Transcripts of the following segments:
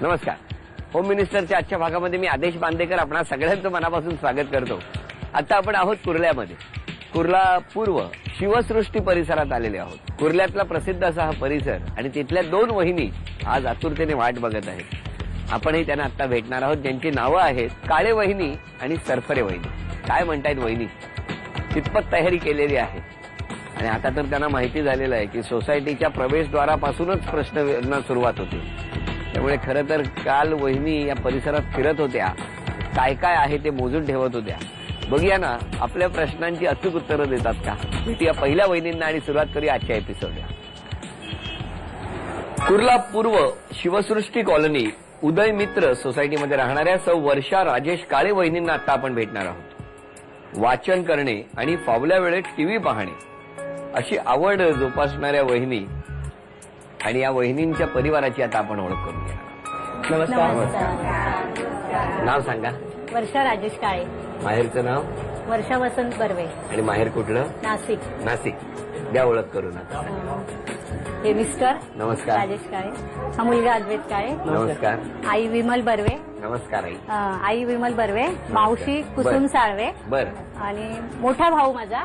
नमस्कार. होम मिनिस्टरच्या आजच्या भागामध्ये मी आदेश बांदेकर आपणा सगळ्यांचं मनापासून स्वागत करतो. आता आपण आहोत कुर्ल्यामध्ये. कुर्ला पूर्व शिवसृष्टी परिसरात आलेले आहोत. कुर्ल्यातला प्रसिद्ध असा हा परिसर आणि तिथल्या 2 वहिनी आज आतुरतेने वाट बघत आहेत. आपणही त्यांना आता भेटणार आहोत, ज्यांची नावं आहेत काळे वहिनी आणि सरफरे वहिनी. काय म्हणतायत वहिनी, कितपत तयारी केलेली आहे? आणि आता तर त्यांना माहिती झालेलं आहे की सोसायटीच्या प्रवेशद्वारापासूनच प्रश्न सुरुवात होती. त्यामुळे खरं तर काल वहिनी या परिसरात फिरत होत्या, काय काय आहे ते मोजून ठेवत होत्या. बघूया ना आपल्या प्रश्नांची अचूक उत्तरं देतात का. भेटूया पहिल्या वहिनींना आणि सुरुवात करूया आजच्या एपिसोडला. कुर्ला पूर्व शिवसृष्टी कॉलनी उदय मित्र सोसायटीमध्ये राहणाऱ्या सौ वर्षा राजेश काळे वहिनींना आता आपण भेटणार आहोत. वाचन करणे आणि फावल्या वेळेत टीव्ही पाहणे अशी आवड जोपासणाऱ्या वहिनी आणि या वहिनींच्या परिवाराची आता आपण ओळख करून घेणार. नमस्कार. नाव सांगा. वर्षा राजेश काळे. माहेरचं नाव? वर्षा वसंत बर्वे. आणि माहेर कुठलं? नाशिक. नाशिक. द्या ओळख करून आता. हे मिस्टर नमस्कार. राजेश काळे. हा मुलगा अद्वैत काळे. नमस्कार. आई विमल बर्वे. नमस्कार आई. आई विमल बर्वे. मावशी कुसुम साळवे. बर. आणि मोठा भाऊ माझा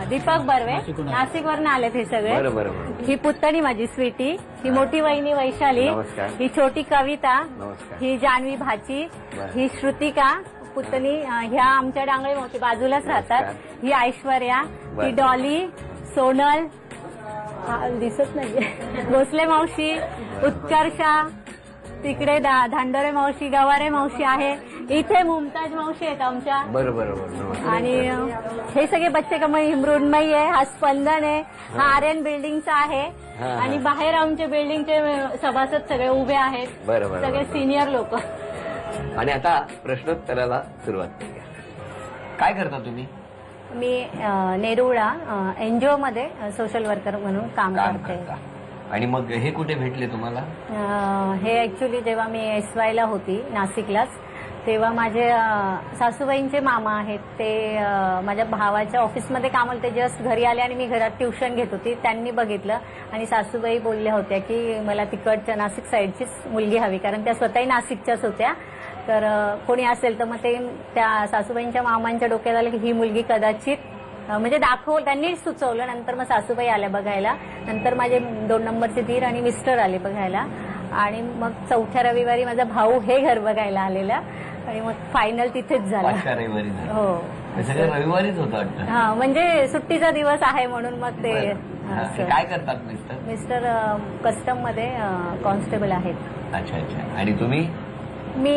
दीपक बर्वे. नाशिकवरून आलेत हे सगळे. बरं बरं. ही पुतणी माझी स्वीटी. ही मोठी वहिनी वैशाली. नमस्कार. ही छोटी कविता. नमस्कार. ही जानवी भाची. ही श्रुतिका पुतणी. ह्या आमच्या डांगळे मोठी बाजूलाच राहतात. ही ऐश्वर्या. ही डॉली. सोनल दिसत नाहीये. भोसले मावशी. उत्कर्षा. तिकडे धांडोरे मावशी, गवारे मावशी आहे. इथे मुमताज मावशी आहेत आमच्या. बरोबर. आणि हे सगळे बच्चे का मृण्मयी आहे. हा स्पंदन आहे. हा आर्यन बिल्डिंगचा आहे. आणि बाहेर आमच्या बिल्डिंगचे सभासद सगळे उभे आहेत. बरोबर. सगळे सिनियर लोक. आणि आता प्रश्नोत्तराला सुरुवात करूया. काय करता तुम्ही? मी नेरुळा एनजीओ मध्ये सोशल वर्कर म्हणून काम करते. आणि मग हे कुठे भेटले तुम्हाला? हे ऍक्च्युली जेव्हा मी SY ला होती नाशिकलाच, तेव्हा माझे सासूबाईंचे मामा आहेत. ते माझ्या भावाच्या ऑफिसमध्ये कामाला. ते जस्ट घरी आले आणि मी घरात ट्युशन घेत होती. त्यांनी बघितलं आणि सासूबाई बोलल्या होत्या की मला तिकडच्या नाशिक साईडचीच मुलगी हवी, कारण त्या स्वतःही नाशिकच्याच होत्या. तर कोणी असेल तर मग ते त्या सासूबाईंच्या मामांच्या डोक्यात आलं की ही मुलगी कदाचित म्हणजे त्यांनी सुचवलं. नंतर मग सासूबाई आल्या बघायला. नंतर माझे 2 नंबरचे दीर आणि मिस्टर आले बघायला. आणि मग 4थ्या रविवारी माझा भाऊ हे घर बघायला आलेला. आणि मग फायनल तिथेच झाला. हो, रविवारीच होतं. हा, म्हणजे सुट्टीचा दिवस आहे म्हणून मग ते. काय करतात मिस्टर? मिस्टर कस्टम मध्ये कॉन्स्टेबल आहेत. अच्छा अच्छा. आणि तुम्ही? मी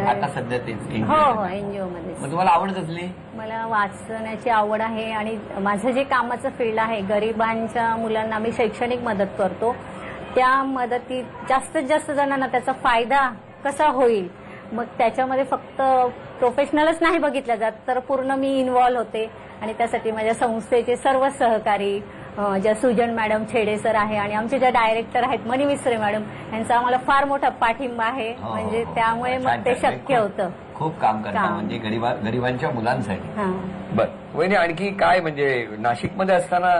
आता सध्या तेच. हो एनजीओ मध्ये. मग तुम्हाला आवड कसली? मला वाचण्याची आवड आहे. आणि माझं जे कामाचं फील्ड आहे, गरिबांच्या मुलांना मी शैक्षणिक मदत करतो. त्या मदतीत जास्तीत जास्त जणांना त्याचा फायदा कसा होईल, मग त्याच्यामध्ये फक्त प्रोफेशनलच नाही बघितलं जात, तर पूर्ण मी इन्व्हॉल्व होते. आणि त्यासाठी माझ्या संस्थेचे सर्व सहकारी, ज्या सुजन मॅडम छेडे सर आहे आणि आमचे ज्या डायरेक्टर आहेत मनी मिश्रे मॅडम, यांचा आम्हाला फार मोठा पाठिंबा आहे. म्हणजे त्यामुळे मग ते शक्य होतं. खूप काम करता म्हणजे गरिबांच्या मुलांसाठी. बर वहिनी, आणखी काय म्हणजे नाशिकमध्ये असताना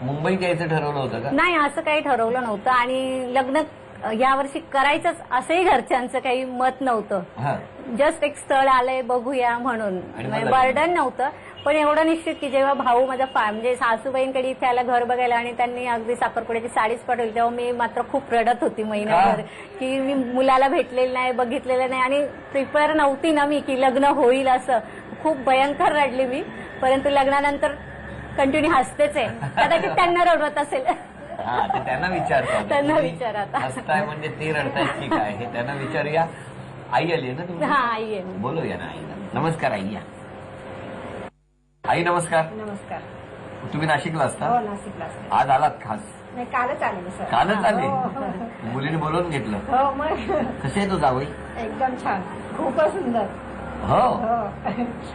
मुंबईत यायचं ठरवलं होतं का? नाही, असं काही ठरवलं नव्हतं. आणि लग्न यावर्षी करायचंच असंही घरच्यांचं काही मत नव्हतं. जस्ट एक स्थळ आलंय बघूया म्हणून, बर्डन नव्हतं. पण एवढं निश्चित की जेव्हा भाऊ माझा म्हणजे सासूबाईंकडे इथे आला घर बघायला आणि त्यांनी अगदी साखरपुड्याची साडीच पाठवली, तेव्हा मी मात्र खूप रडत होती महिनाभर की मी मुलाला भेटलेलं नाही, बघितलेलं नाही. आणि प्रिपेअर नव्हती ना मी की लग्न होईल असं. खूप भयंकर रडली मी. परंतु लग्नानंतर कंटिन्यू हसतेच आहे. कदाचित त्यांना रडवत असेल. त्यांना विचारतात. त्यांना विचार आता. हसताय म्हणजे ते रडतायत की काय हे त्यांना विचारूया. आई आली ना तुम्ही? हा, आई आहे. बोलूया ना आईला. नमस्कार आई. या आई. नमस्कार. नमस्कार. तुम्ही नाशिकला असता? हो, नाशिकला. आज आलात खास? नाही, कालच आले सर. कालच आले? मुलीने बोलवून घेतलं? हो. मग कसे आहे तो जावई? एकदम छान, खूपच सुंदर. हो,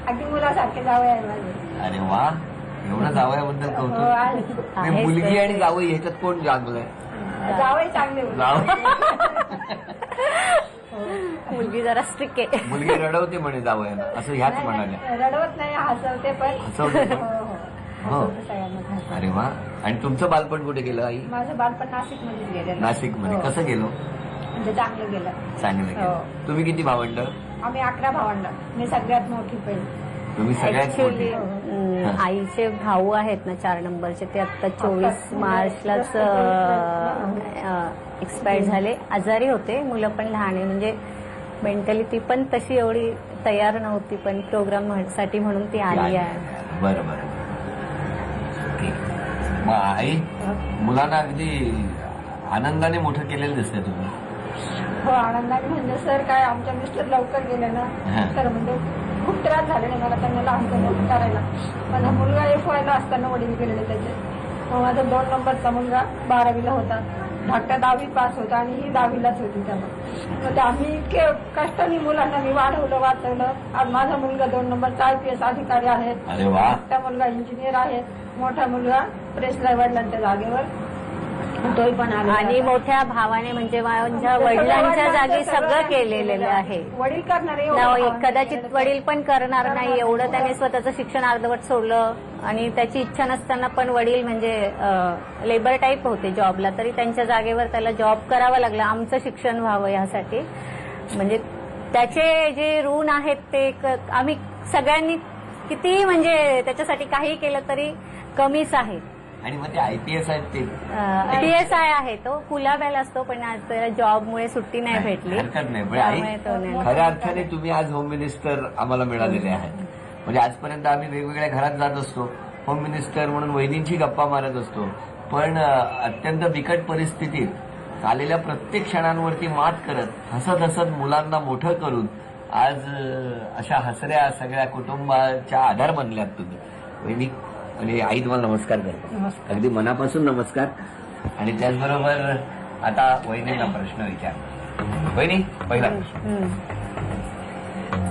अगदी मुलासारखे जावई आहे माझे. अरे वा, एवढं जावयाबद्दल कौतुक. मुलगी आणि जावई ह्याच्यात कोण जागलंय? जावई चांगले. मुलगी जरा स्ट्रिक्ट आहे. मुलगी रडवते म्हणे जावयाला, असं ह्याच म्हणाल्या. रडवत नाही, हसवते पण. हसवते पण. हो. सगळ्यांना. अरे वा. आणि तुमचं बालपण कुठे गेलं आई? माझं बालपण नाशिकमध्येच गेलं. नाशिकमध्ये. कसं गेलो? म्हणजे चांगलं गेलं. चांगलं हो. केलं. तुम्ही किती भावंड? आम्ही 11 भावंड. मी सगळ्यात मोठी पहिली. तुम्ही सगळ्यात ऍक्च्युली मोठी. आईचे भाऊ आहेत ना 4 नंबरचे, ते आता 24 मार्चलाच एक्सपायर झाले. आजारी होते, मुलं पण लहान आहे, म्हणजे मेंटली ती पण तशी एवढी तयार नव्हती, पण प्रोग्राम साठी म्हणून ती आली आहे. बरं बरं. ठीक. मग आई मुलांना अगदी आनंदाने मोठं केलेलं दिसतंय तुम्ही. हो, आनंदाने म्हणजे सर काय आमच्या मिस्टर लवकर गेले ना, हा. तर म्हणजे खूप त्रास झाले ना मला त्यांना लहानपणी करायला. माझा मुलगा FY ला असताना वडील गेलेले त्याचे. मग माझा 2 नंबरचा मुलगा 12वीला होता, धाकटा 10वी पास होता आणि ही 10वीलाच होती तेव्हा. मग ते आम्ही इतके कष्टाने मुलांना मी वाढवलं वाचवलं. आज माझा मुलगा 2 नंबरचा IPS अधिकारी आहे, अरे वा. धाकटा मुलगा इंजिनियर आहे, मोठा मुलगा प्रेसला वडिलांच्या जागेवर, तोही पण आला. आणि मोठ्या भावाने म्हणजे माझ्या वडिलांच्या जागी सगळं केलेलं आहे. वडील करणारे कदाचित वडील पण करणार नाही एवढं, त्याने स्वतःचं शिक्षण अर्धवट सोडलं आणि त्याची इच्छा नसताना पण वडील म्हणजे लेबर टाईप होते जॉबला, तरी त्यांच्या जागेवर त्याला जॉब करावा लागला आमचं शिक्षण व्हावं यासाठी. म्हणजे त्याचे जे ऋण आहेत ते आम्ही सगळ्यांनी किती म्हणजे त्याच्यासाठी काही केलं तरी कमीच आहे. आणि मग ते IPS आहेत ते PSI आहे, तो कुलाब्याला असतो, पण आज त्याला जॉबमुळे सुट्टी नाही भेटली. हरकत नाही. पण आई त्यामुळे तो नाही. खऱ्या अर्थाने तुम्ही आज होम मिनिस्टर आम्हाला मिळालेले आहेत. म्हणजे आजपर्यंत आम्ही वेगवेगळ्या घरात जात असतो, होम मिनिस्टर म्हणून वहिनींची गप्पा मारत असतो, पण अत्यंत बिकट परिस्थितीत आलेल्या प्रत्येक क्षणांवरती मात करत हसत हसत मुलांना मोठं करून आज अशा हसऱ्या सगळ्या कुटुंबाच्या आधार बनल्यात तुम्ही. वहिनी आणि आई तुम्हाला नमस्कार करतो. नमस्कार. अगदी मनापासून नमस्कार. आणि त्याचबरोबर आता वहिनींना प्रश्न विचार. वहिनी, पहिला प्रश्न.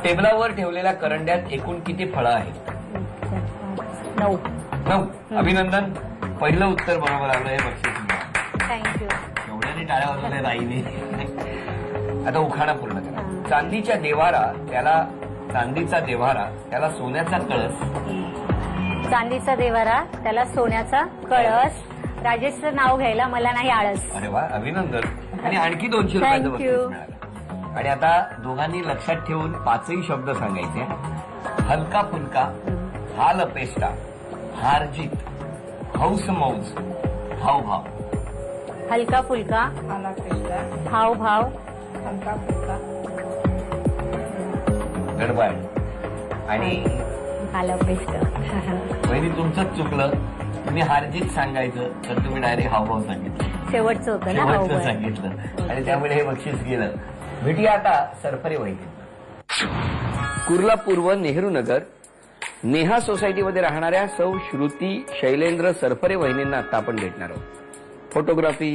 टेबलावर ठेवलेल्या करंड्यात एकूण किती फळं आहेत? 9. 9. अभिनंदन. पहिलं उत्तर बरोबर आलं. हे बक्षीस मिळालं. थँक्यू. एवढ्याने टाळ्या वाजवल्या आईने. आता उखाणा पूर्ण करा. चांदीचा देव्हारा त्याला सोन्याचा कळस. चांदीचा देवारा त्याला सोन्याचा कळस. राजेशचं नाव घ्यायला मला नाही आळस. अरे वा, अभिनंदन. आणि आणखी 200 रुपयाचं Thank बक्षीस you. मिळालं. आणि आता दोघांनी लक्षात ठेवून 5ही शब्द सांगायचे. हलका फुलका, हाल अपेष्टा, हारजीत, हौस मौज, हावभाव. हलका फुलका, आला कृष्णा, भाव भाव, हलका फुलका, गडबड. आणि हालपेष्ट. वहिनी तुमचंच चुकलं. तुम्ही हारजीत सांगायचं तर तुम्ही डायरेक्ट हावभाव सांगितलं. शेवटचं होतं ना शेवटचं भाऊ. सांगितलं आणि त्यामुळे हे बक्षीस गेलं. भेटूया आता सरफरे वहिनी. कुर्ला पूर्व नेहरू नगर नेहा सोसायटीमध्ये राहणाऱ्या सौ श्रुती शैलेंद्र सरफरे वहिनींना आता आपण भेटणार आहोत. फोटोग्राफी,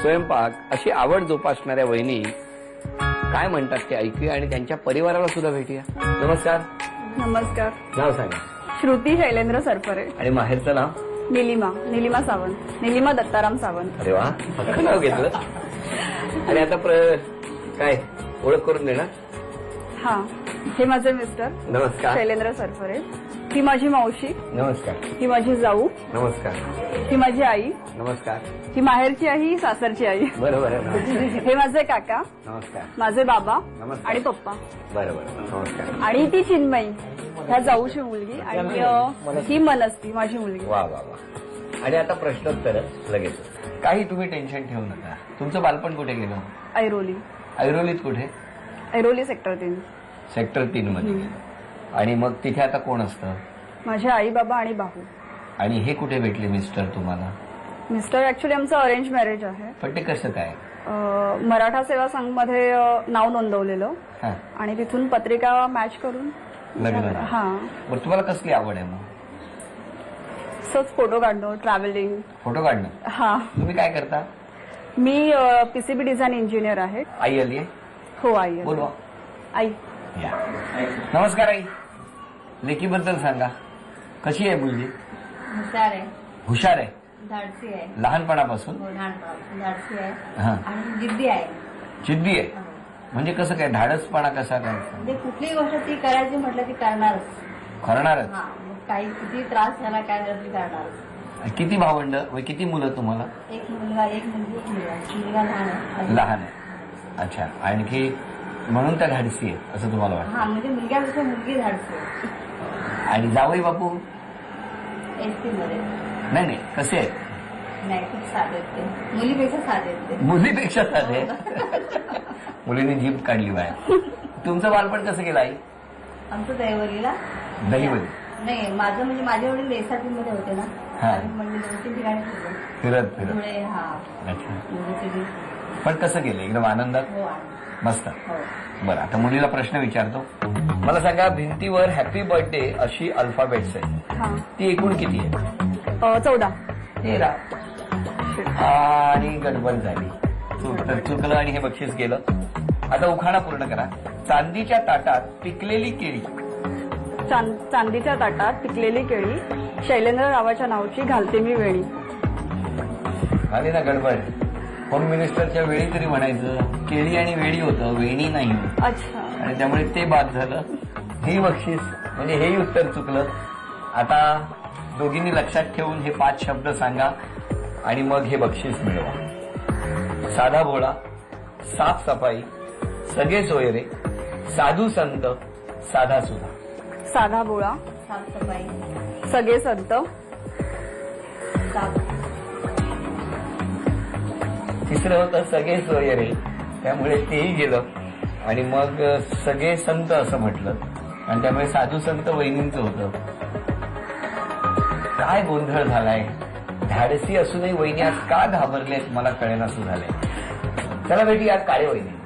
स्वयंपाक अशी आवड जोपासणाऱ्या वहिनी काय म्हणतात ते ऐकूया आणि त्यांच्या परिवाराला सुद्धा भेटूया. नमस्कार. नमस्कार. नाव सांगा. श्रुती शैलेंद्र सरफरे. आणि माहेरचं नाव? निलिमा सावंत. निलिमा दत्ताराम सावंत. अरे वा, अख्खं नाव घेतलं. आणि आता काय ओळख करून देणार? हा, हे माझे मिस्टर नमस्कार. शैलेंद्र सरफरे. ही माझी मावशी. नमस्कार. ही माझी जाऊ. नमस्कार. ही माझी आई. नमस्कार. ही माहेरची आई, ही सासरची आई. बरोबर आहे. नमस्कार. हे माझे काका, नमस्कार. माझे बाबा नमस्कार. आणि पप्पा. बरोबर. नमस्कार. आणि ती चिन्मयी, ह्या जाऊची मुलगी. आणि ही मनस्ती, माझी मुलगी. वा वा वा. आणि आता प्रश्नोत्तर लगेच. काही तुम्ही टेन्शन ठेवू नका. तुमचं बालपण कुठे गेलं? ऐरोली. ऐरोलीत कुठे? ऐरोली सेक्टर 3. सेक्टर 3 मध्ये. आणि मग तिथे आता कोण असतं? माझे आई, बाबा आणि भाऊ. आणि हे कुठे भेटले मिस्टर तुम्हाला? मिस्टर ऍक्च्युली आमचं अरेंज मॅरेज आहे. पण ते कसं काय? मराठा सेवा संघमध्ये नाव नोंदवलेलं हा, आणि तिथून पत्रिका मॅच करून लग्न झालं. हा. बरं, तुम्हाला कसली आवड आहे मग? सच फोटो काढणं, ट्रॅव्हलिंग. फोटो काढणं. हा. तुम्ही काय करता? मी PCB डिझाईन इंजिनियर आहे. आई आली आहे? हो, आई आहे. बोलवा. आई. या. नमस्कार आई. लेकीबद्दल सांगा. कशी आहे मुलगी? हुशार आहे, हुशार आहे, धाडसी आहे, लहानपणापासून? धाडसी आहे हा. आणि जिद्दी आहे. जिद्दी आहे म्हणजे कसं काय? धाडसपणा कसा करायचा? म्हणजे कुठलीही गोष्ट ती करायची म्हटलं ती करणारच. करणारच. हा, मग काही किती त्रास झाला काय झालं ती करणारच. किती भावंड व किती मुलं तुम्हाला? एक मुलगा, एक मुलगी, एक मुलगा. मुलगा लहान आहे. लहान आहे. अच्छा, आणखी म्हणून त्या धाडसी आहे असं तुम्हाला वाटतं? हा म्हणजे मुलग्यापेक्षा मुलगी धाडसी आणि जावई बापू? एसटी मध्ये नाही कसे आहेत? नाही खूप साधे आहेत ते, मुलीपेक्षा साधे आहेत ते. मुलीपेक्षा साधे. मुलीने जीभ काढली बाहेर. तुमचं बालपण कसं गेलं आई? आमचं दहिवलीला दहिवली नाही, माझं म्हणजे माझे वडील देसातीमध्ये होते ना, हा. आम्ही म्हणजे 2-3 ठिकाणी फिरलो. फिरत फिरत. धुळे, हा अच्छा, धुळे, पण कसं गेलं? एकदम आनंदात? हो आहे. मस्त. हो. बरं, आता मुलीला प्रश्न विचारतो. मला सांगा, भिंतीवर हॅपी बर्थडे अशी अल्फाबेट्स आहे, हा ती एकूण किती आहे? 14. 13. आणि गडबड झाली, चुकलं आणि हे बक्षीस गेलं. आता उखाणा पूर्ण करा. चांदीच्या ताटात पिकलेली केळी. चांदीच्या ताटात पिकलेली केळी, शैलेंद्ररावाच्या नावाची घालते मी वेळी. आली ना गडबड. होम मिनिस्टरच्या वेळी तरी म्हणायचं, केळी आणि वेळी होतं, वेणी नाही. अच्छा. आणि त्यामुळे ते बाद झालं. हे बक्षीस म्हणजे हेही उत्तर चुकलं. आता दोघींनी लक्षात ठेवून हे 5 शब्द सांगा आणि मग हे बक्षीस मिळवा. साधा भोळा, साफसफाई, सगळे सोयरे, साधू संत, साधा सुधा. साधा बोळा, साफसफाई, सगळे संत, साफ. तिसरं होतं सगळे सोयरे, त्यामुळे तेही गेलं. आणि मग सगळे संत असं म्हटलं आणि त्यामुळे साधू संत वहिनींचं होतं. काय गोंधळ झालाय. धाडसी असूनही वहिनी आज का घाबरलेत मला कळेनासं झालंय. चला भेटूया काळे वहिनी.